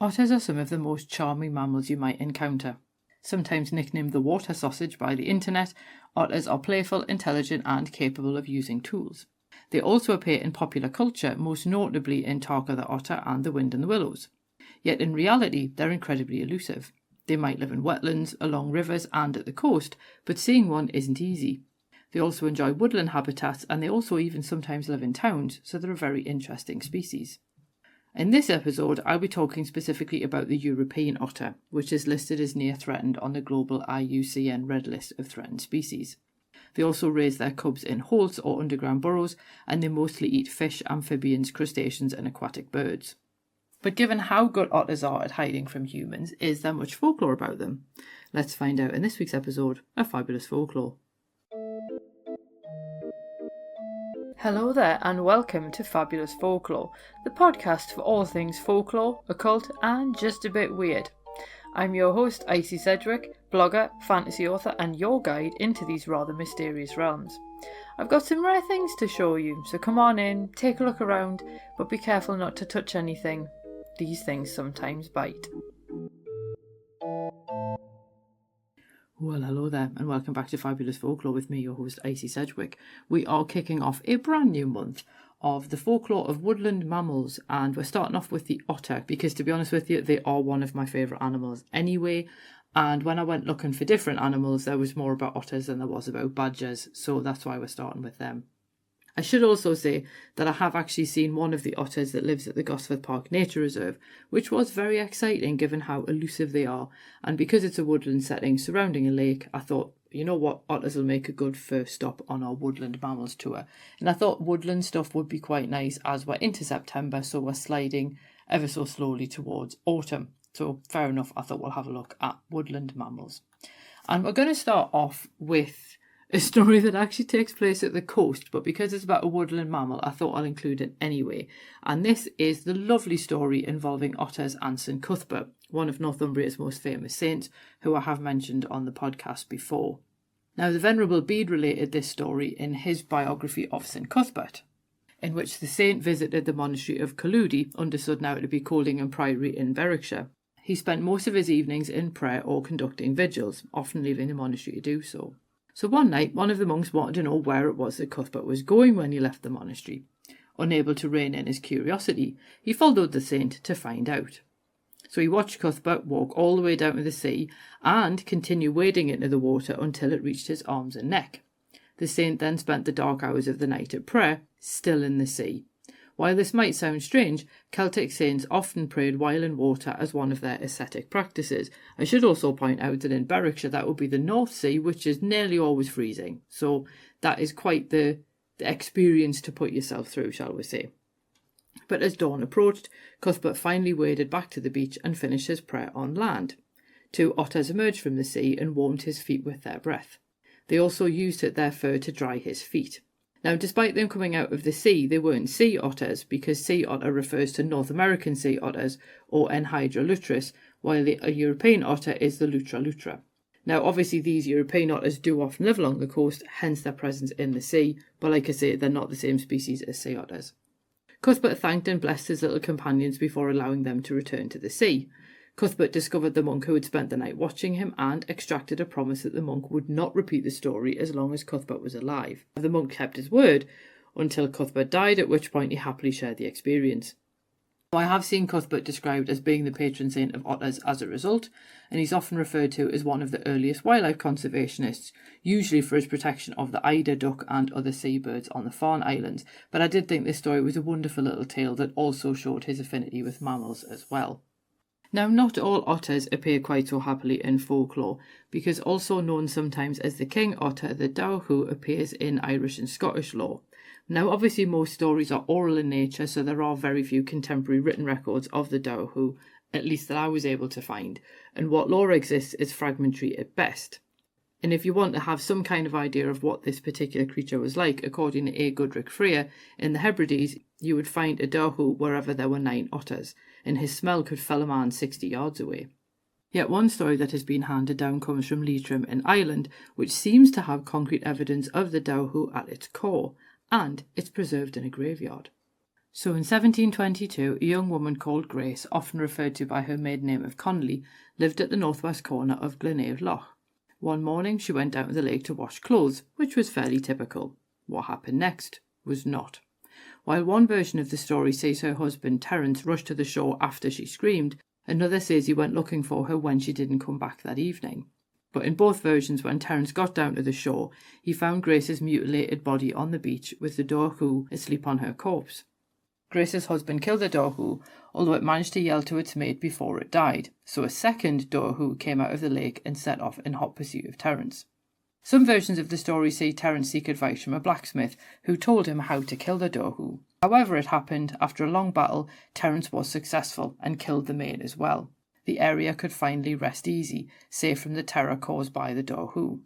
Otters are some of the most charming mammals you might encounter. Sometimes nicknamed the water sausage by the internet, otters are playful, intelligent and capable of using tools. They also appear in popular culture, most notably in Tarka the otter and the wind and the willows. Yet in reality, they're incredibly elusive. They might live in wetlands, along rivers and at the coast, but seeing one isn't easy. They also enjoy woodland habitats and they also even sometimes live in towns, so they're a very interesting species. In this episode, I'll be talking specifically about the European otter, which is listed as near threatened on the global IUCN Red List of Threatened Species. They also raise their cubs in holts or underground burrows, and they mostly eat fish, amphibians, crustaceans and aquatic birds. But given how good otters are at hiding from humans, is there much folklore about them? Let's find out in this week's episode of Fabulous Folklore. Hello there and welcome to Fabulous Folklore, the podcast for all things folklore, occult and just a bit weird. I'm your host Icy Sedgwick, blogger, fantasy author and your guide into these rather mysterious realms. I've got some rare things to show you, so come on in, take a look around, but be careful not to touch anything. These things sometimes bite. Well, hello there, and welcome back to Fabulous Folklore with me, your host, Icy Sedgwick. We are kicking off a brand new month of the folklore of woodland mammals, and we're starting off with the otter, because to be honest with you, they are one of my favourite animals anyway, and when I went looking for different animals, there was more about otters than there was about badgers, so that's why we're starting with them. I should also say that I have actually seen one of the otters that lives at the Gosforth Park Nature Reserve, which was very exciting given how elusive they are. And because it's a woodland setting surrounding a lake, I thought, you know what, otters will make a good first stop on our Woodland Mammals tour. And I thought woodland stuff would be quite nice as we're into September, so we're sliding ever so slowly towards autumn. So fair enough, I thought we'll have a look at woodland mammals. And we're going to start off with a story that actually takes place at the coast, but because it's about a woodland mammal, I thought I'll include it anyway. And this is the lovely story involving otters and St Cuthbert, one of Northumbria's most famous saints, who I have mentioned on the podcast before. Now, the Venerable Bede related this story in his biography of St Cuthbert, in which the saint visited the monastery of Colludi, understood now to be Coldingham Priory in Berwickshire. He spent most of his evenings in prayer or conducting vigils, often leaving the monastery to do so. So one night, one of the monks wanted to know where it was that Cuthbert was going when he left the monastery. Unable to rein in his curiosity, he followed the saint to find out. So he watched Cuthbert walk all the way down to the sea and continue wading into the water until it reached his arms and neck. The saint then spent the dark hours of the night at prayer, still in the sea. While this might sound strange, Celtic saints often prayed while in water as one of their ascetic practices. I should also point out that in Berwickshire that would be the North Sea, which is nearly always freezing. So that is quite the experience to put yourself through, shall we say. But as dawn approached, Cuthbert finally waded back to the beach and finished his prayer on land. 2 otters emerged from the sea and warmed his feet with their breath. They also used their fur to dry his feet. Now, despite them coming out of the sea, they weren't sea otters, because sea otter refers to North American sea otters, or Enhydra lutris, while the European otter is the Lutra lutra. Now, obviously, these European otters do often live along the coast, hence their presence in the sea, but like I say, they're not the same species as sea otters. Cuthbert thanked and blessed his little companions before allowing them to return to the sea. Cuthbert discovered the monk who had spent the night watching him and extracted a promise that the monk would not repeat the story as long as Cuthbert was alive. The monk kept his word until Cuthbert died, at which point he happily shared the experience. I have seen Cuthbert described as being the patron saint of otters as a result, and he's often referred to as one of the earliest wildlife conservationists, usually for his protection of the eider duck and other seabirds on the Farne Islands. But I did think this story was a wonderful little tale that also showed his affinity with mammals as well. Now, not all otters appear quite so happily in folklore, because also known sometimes as the king otter, the dowhoo appears in Irish and Scottish lore. Now, obviously most stories are oral in nature, so there are very few contemporary written records of the dowhoo, at least that I was able to find, and what lore exists is fragmentary at best. And if you want to have some kind of idea of what this particular creature was like, according to A. Goodrick Freer, in the Hebrides, you would find a dowhoo wherever there were 9 otters, and his smell could fell a man 60 yards away. Yet one story that has been handed down comes from Leitrim in Ireland, which seems to have concrete evidence of the dowhoo at its core, and it's preserved in a graveyard. So in 1722, a young woman called Grace, often referred to by her maiden name of Connolly, lived at the northwest corner of Glenave Loch. One morning she went down to the lake to wash clothes, which was fairly typical. What happened next was not. While one version of the story says her husband Terence rushed to the shore after she screamed, another says he went looking for her when she didn't come back that evening. But in both versions, when Terence got down to the shore, he found Grace's mutilated body on the beach with the dohoo asleep on her corpse. Grace's husband killed the dohoo, although it managed to yell to its mate before it died, so a second dohoo came out of the lake and set off in hot pursuit of Terence. Some versions of the story say Terence seek advice from a blacksmith, who told him how to kill the dohoo. However it happened, after a long battle, Terence was successful and killed the mate as well. The area could finally rest easy, safe from the terror caused by the dohoo.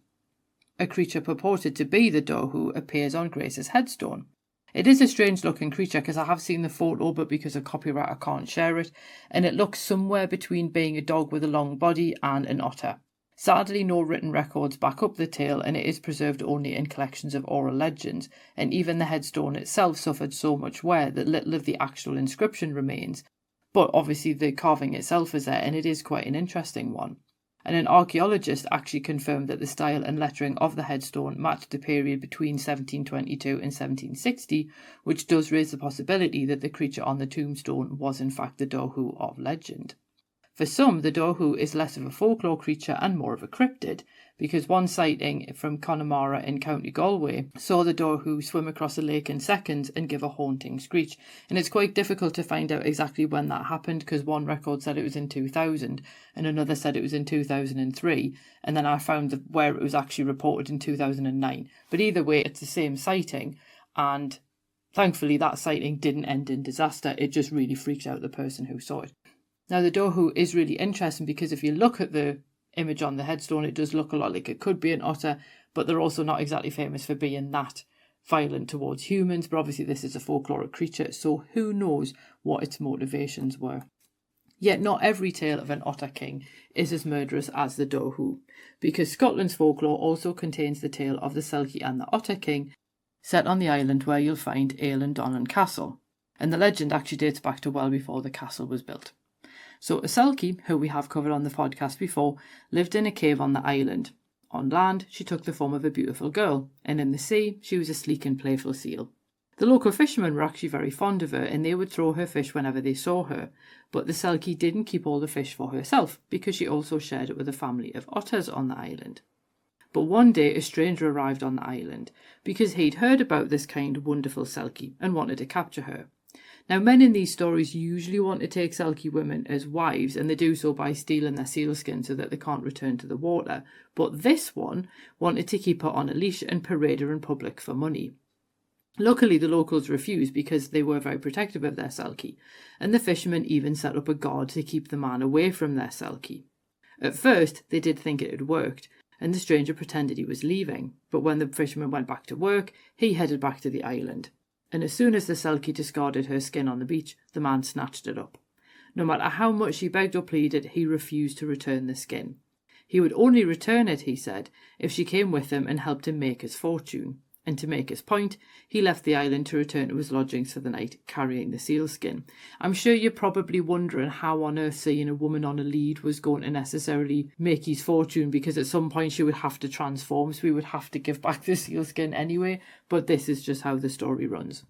A creature purported to be the dohoo appears on Grace's headstone. It is a strange-looking creature because I have seen the photo, but because of copyright I can't share it, and it looks somewhere between being a dog with a long body and an otter. Sadly, no written records back up the tale, and it is preserved only in collections of oral legends, and even the headstone itself suffered so much wear that little of the actual inscription remains. But obviously the carving itself is there, and it is quite an interesting one. And an archaeologist actually confirmed that the style and lettering of the headstone matched the period between 1722 and 1760, which does raise the possibility that the creature on the tombstone was in fact the dohoo of legend. For some, the dohoo is less of a folklore creature and more of a cryptid, because one sighting from Connemara in County Galway saw the dohoo swim across a lake in seconds and give a haunting screech. And it's quite difficult to find out exactly when that happened, because one record said it was in 2000 and another said it was in 2003, and then I found where it was actually reported in 2009. But either way, it's the same sighting, and thankfully that sighting didn't end in disaster. It just really freaked out the person who saw it. Now, the dohoo is really interesting because if you look at the image on the headstone, it does look a lot like it could be an otter, but they're also not exactly famous for being that violent towards humans. But obviously this is a folkloric creature, so who knows what its motivations were. Yet not every tale of an otter king is as murderous as the dohoo, because Scotland's folklore also contains the tale of the Selkie and the Otter King, set on the island where you'll find Eilean Donnan Castle, and the legend actually dates back to well before the castle was built. So a Selkie, who we have covered on the podcast before, lived in a cave on the island. On land, she took the form of a beautiful girl, and in the sea, she was a sleek and playful seal. The local fishermen were actually very fond of her, and they would throw her fish whenever they saw her. But the Selkie didn't keep all the fish for herself, because she also shared it with a family of otters on the island. But one day a stranger arrived on the island, because he'd heard about this kind of wonderful Selkie and wanted to capture her. Now, men in these stories usually want to take Selkie women as wives, and they do so by stealing their sealskin so that they can't return to the water. But this one wanted to keep her on a leash and parade her in public for money. Luckily, the locals refused because they were very protective of their Selkie, and the fishermen even set up a guard to keep the man away from their Selkie. At first, they did think it had worked, and the stranger pretended he was leaving, but when the fisherman went back to work, he headed back to the island. And as soon as the Selkie discarded her skin on the beach, the man snatched it up. No matter how much she begged or pleaded, he refused to return the skin. He would only return it, he said, if she came with him and helped him make his fortune. And to make his point, he left the island to return to his lodgings for the night, carrying the sealskin. I'm sure you're probably wondering how on earth seeing a woman on a lead was going to necessarily make his fortune, because at some point she would have to transform, so we would have to give back the sealskin anyway, but this is just how the story runs.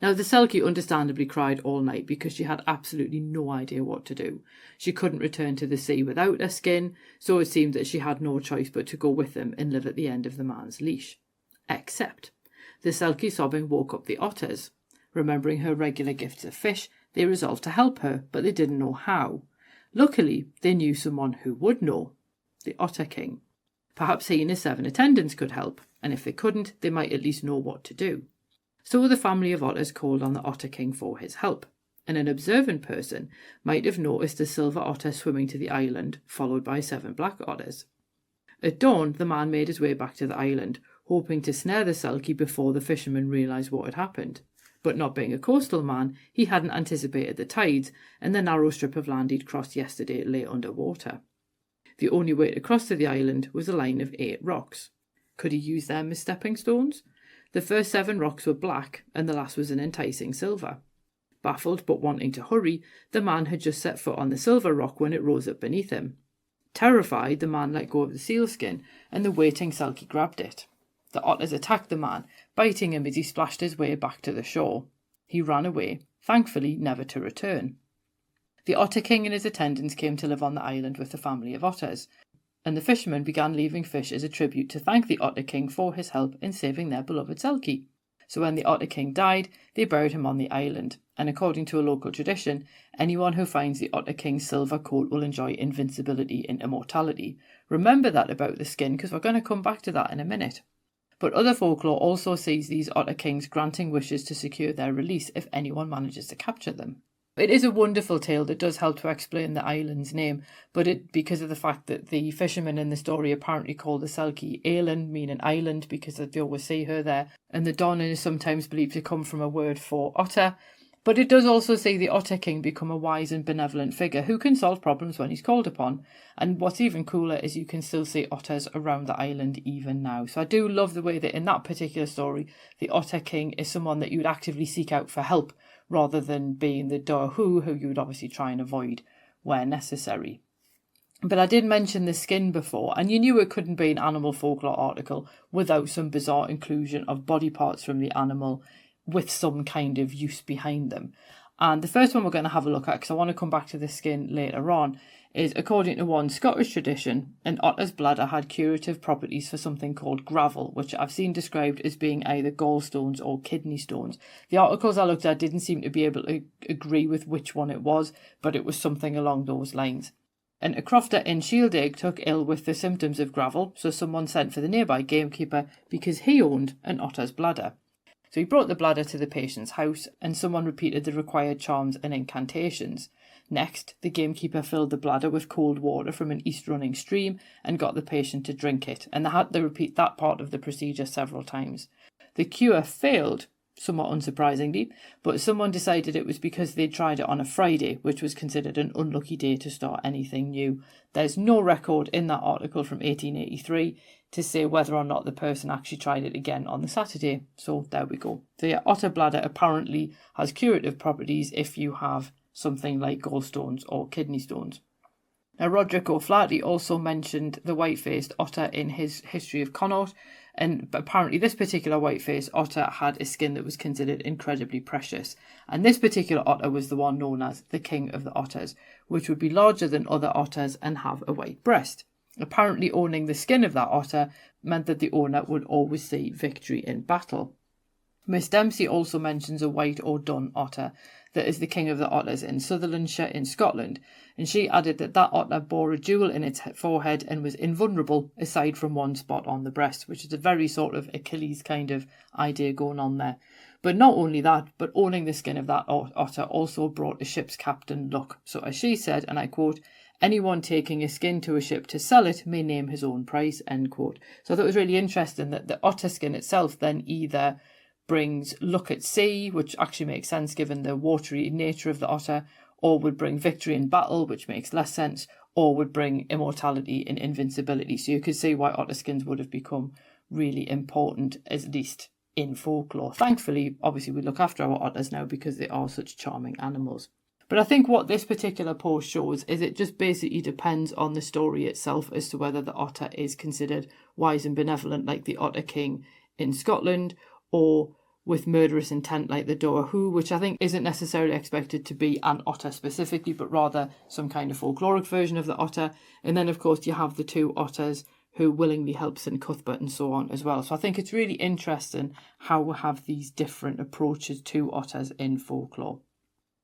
Now, the Selkie understandably cried all night because she had absolutely no idea what to do. She couldn't return to the sea without her skin, so it seemed that she had no choice but to go with him and live at the end of the man's leash. Except the Selkie sobbing woke up the Otters. Remembering her regular gifts of fish, they resolved to help her, but they didn't know how. Luckily, they knew someone who would know, the Otter King. Perhaps he and his 7 attendants could help, and if they couldn't, they might at least know what to do. So the family of otters called on the Otter King for his help, and an observant person might have noticed a silver otter swimming to the island, followed by 7 black otters. At dawn, the man made his way back to the island, hoping to snare the Selkie before the fishermen realised what had happened. But not being a coastal man, he hadn't anticipated the tides, and the narrow strip of land he'd crossed yesterday lay under water. The only way to cross to the island was a line of 8 rocks. Could he use them as stepping stones? The first 7 rocks were black and the last was an enticing silver. Baffled but wanting to hurry, the man had just set foot on the silver rock when it rose up beneath him. Terrified, the man let go of the sealskin and the waiting Selkie grabbed it. The otters attacked the man, biting him as he splashed his way back to the shore. He ran away, thankfully never to return. The Otter King and his attendants came to live on the island with a family of otters, and the fishermen began leaving fish as a tribute to thank the Otter King for his help in saving their beloved Selkie. So when the Otter King died, they buried him on the island, and according to a local tradition, anyone who finds the Otter King's silver coat will enjoy invincibility and immortality. Remember that about the skin, because we're going to come back to that in a minute. But other folklore also sees these Otter Kings granting wishes to secure their release if anyone manages to capture them. It is a wonderful tale that does help to explain the island's name, but because of the fact that the fishermen in the story apparently call the Selkie Eilean, meaning island, because they always see her there, and the Don is sometimes believed to come from a word for otter. But it does also see the Otter King become a wise and benevolent figure who can solve problems when he's called upon. And what's even cooler is you can still see otters around the island even now. So I do love the way that in that particular story, the Otter King is someone that you would actively seek out for help, rather than being the Dohu, who you would obviously try and avoid where necessary. But I did mention the skin before, and you knew it couldn't be an animal folklore article without some bizarre inclusion of body parts from the animal with some kind of use behind them. And the first one we're going to have a look at, because I want to come back to the skin later on, is according to one Scottish tradition, an otter's bladder had curative properties for something called gravel, which I've seen described as being either gallstones or kidney stones. The articles I looked at didn't seem to be able to agree with which one it was, but it was something along those lines. And a crofter in Shieldaig took ill with the symptoms of gravel, so someone sent for the nearby gamekeeper because he owned an otter's bladder. So he brought the bladder to the patient's house and someone repeated the required charms and incantations. Next, the gamekeeper filled the bladder with cold water from an east-running stream and got the patient to drink it, and they had to repeat that part of the procedure several times. The cure failed, somewhat unsurprisingly, but someone decided it was because they'd tried it on a Friday, which was considered an unlucky day to start anything new. There's no record in that article from 1883 to say whether or not the person actually tried it again on the Saturday. So there we go. The otter bladder apparently has curative properties if you have something like gallstones or kidney stones. Now, Roderick O'Flaherty also mentioned the white-faced otter in his History of Connaught, and apparently this particular white-faced otter had a skin that was considered incredibly precious. And this particular otter was the one known as the King of the Otters, which would be larger than other otters and have a white breast. Apparently owning the skin of that otter meant that the owner would always see victory in battle. Miss Dempsey also mentions a white or dun otter that is the king of the otters in Sutherlandshire in Scotland, and she added that that otter bore a jewel in its forehead and was invulnerable aside from one spot on the breast, which is a very sort of Achilles kind of idea going on there. But not only that, but owning the skin of that otter also brought a ship's captain luck. So as she said, and I quote, "Anyone taking a skin to a ship to sell it may name his own price," end quote. So I thought it was really interesting that the otter skin itself then either brings luck at sea, which actually makes sense given the watery nature of the otter, or would bring victory in battle, which makes less sense, or would bring immortality and invincibility. So you could see why otter skins would have become really important, at least in folklore. Thankfully, obviously we look after our otters now because they are such charming animals. But I think what this particular post shows is it just basically depends on the story itself as to whether the otter is considered wise and benevolent like the Otter King in Scotland, or with murderous intent like the Doahu, which I think isn't necessarily expected to be an otter specifically, but rather some kind of folkloric version of the otter. And then, of course, you have the two otters who willingly help St Cuthbert and so on as well. So I think it's really interesting how we have these different approaches to otters in folklore.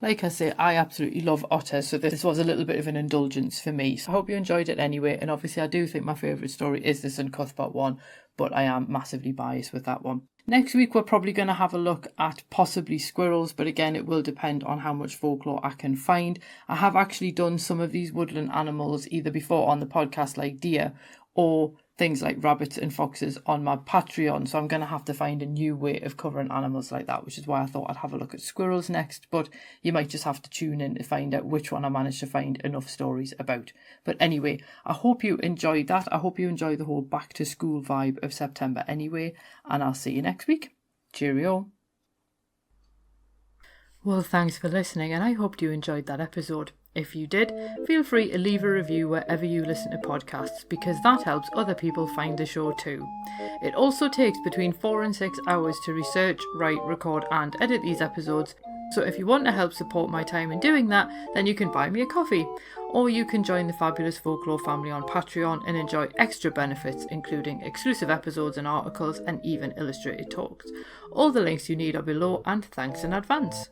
Like I say, I absolutely love otters, so this was a little bit of an indulgence for me. So I hope you enjoyed it anyway, and obviously I do think my favourite story is the St Cuthbert one, but I am massively biased with that one. Next week we're probably going to have a look at possibly squirrels, but again it will depend on how much folklore I can find. I have actually done some of these woodland animals either before on the podcast like deer, or things like rabbits and foxes on my Patreon, so I'm going to have to find a new way of covering animals like that, which is why I thought I'd have a look at squirrels next, but you might just have to tune in to find out which one I managed to find enough stories about. But anyway, I hope you enjoyed that. I hope you enjoy the whole back to school vibe of September anyway, and I'll see you next week. Cheerio. Well, thanks for listening, and I hope you enjoyed that episode. If you did, feel free to leave a review wherever you listen to podcasts, because that helps other people find the show too. It also takes between 4 and 6 hours to research, write, record and edit these episodes, so if you want to help support my time in doing that, then you can buy me a coffee. Or you can join the Fabulous Folklore family on Patreon and enjoy extra benefits, including exclusive episodes and articles and even illustrated talks. All the links you need are below, and thanks in advance.